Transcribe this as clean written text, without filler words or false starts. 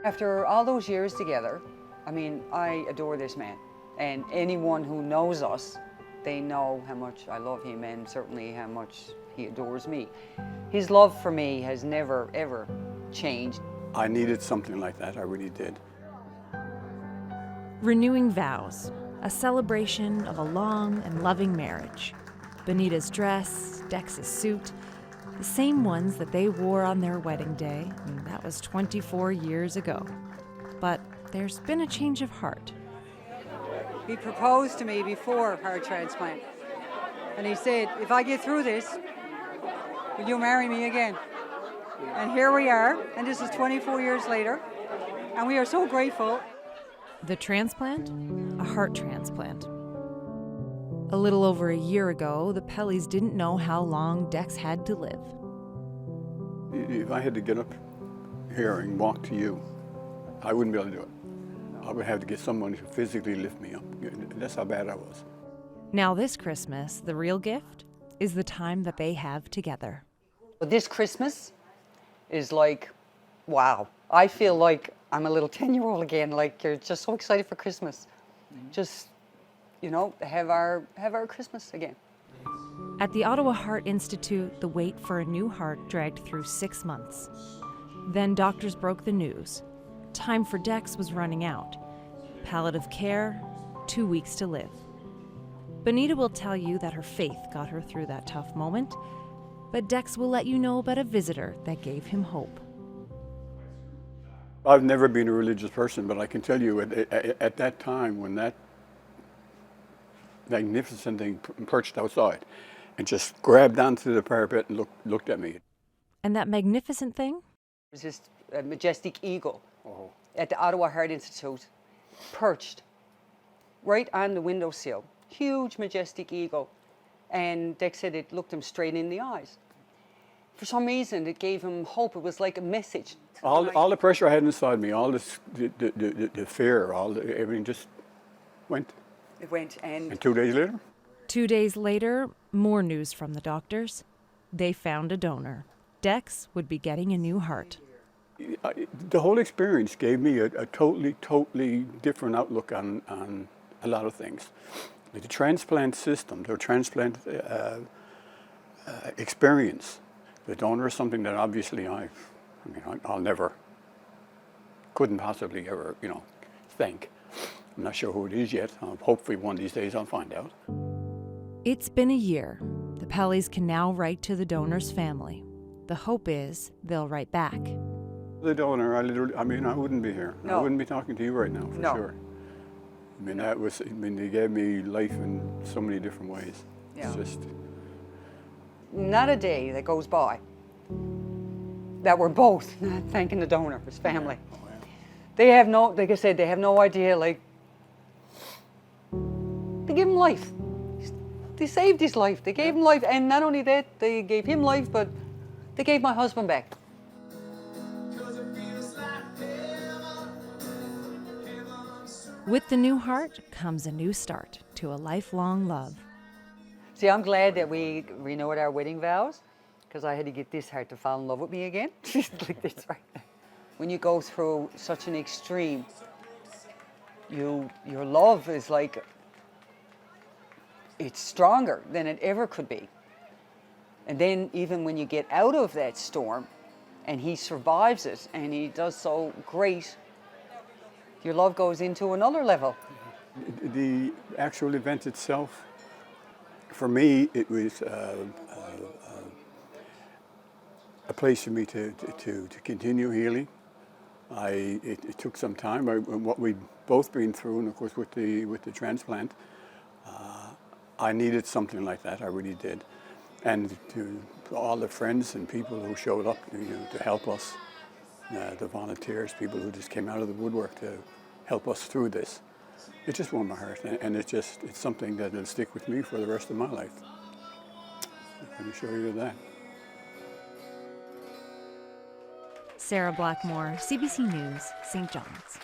After all those years together, I mean, I adore this man. And anyone who knows us, they know how much I love him and certainly how much he adores me. His love for me has never, ever changed. I needed something like that, I really did. Renewing vows, a celebration of a long and loving marriage. Bonita's dress, Dex's suit, the same ones that they wore on their wedding day, and that was 24 years ago. But there's been a change of heart. He proposed to me before heart transplant. And he said, if I get through this, will you marry me again? And here we are, and this is 24 years later, and we are so grateful. The transplant? A heart transplant. A little over a year ago, the Pelleys didn't know how long Dex had to live. If I had to get up here and walk to you, I wouldn't be able to do it. I would have to get someone to physically lift me up. That's how bad I was. Now this Christmas, the real gift is the time that they have together. This Christmas is like, wow. I feel like I'm a little 10-year-old again, like you're just so excited for Christmas. Just, you know, have our Christmas again. At the Ottawa Heart Institute, the wait for a new heart dragged through 6 months. Then doctors broke the news. Time for Dex was running out. Palliative care, 2 weeks to live. Bonita will tell you that her faith got her through that tough moment, but Dex will let you know about a visitor that gave him hope. I've never been a religious person, but I can tell you at that time when that magnificent thing perched outside and just grabbed onto the parapet and looked at me. And that magnificent thing? It was this majestic eagle at the Ottawa Heart Institute, perched right on the windowsill. Huge, majestic eagle. And Dex said it looked him straight in the eyes. For some reason, it gave him hope. It was like a message. All the pressure I had inside me, all this, the fear, everything just went. It went, And 2 days later? 2 days later, more news from the doctors. They found a donor. Dex would be getting a new heart. The whole experience gave me a totally different outlook on a lot of things. The transplant system, the transplant experience, the donor is something that obviously I'll never, couldn't possibly ever, thank. I'm not sure who it is yet. Hopefully one of these days I'll find out. It's been a year. The Pelleys can now write to the donor's family. The hope is they'll write back. The donor, I wouldn't be here. No. I wouldn't be talking to you right now, for sure. They gave me life in so many different ways. Yeah. It's just... Not a day that goes by that we're both not thanking the donor, his family. Oh, yeah. They have no, like I said, they have no idea, like, they gave him life. They saved his life. They gave him life. And not only that, they gave him life, but they gave my husband back. With the new heart comes a new start to a lifelong love. See, I'm glad that we renewed our wedding vows, because I had to get this heart to fall in love with me again. Like this right now. When you go through such an extreme, your love is like, it's stronger than it ever could be. And then even when you get out of that storm, and he survives it, and he does so great, your love goes into another level. The actual event itself, for me, it was a place for me to continue healing. It took some time. What we'd both been through, and of course with the transplant, I needed something like that. I really did. And to all the friends and people who showed up, to help us, the volunteers, people who just came out of the woodwork to help us through this. It just warmed my heart, and it's something that will stick with me for the rest of my life. I can assure you of that. Sarah Blackmore, CBC News, St. John's.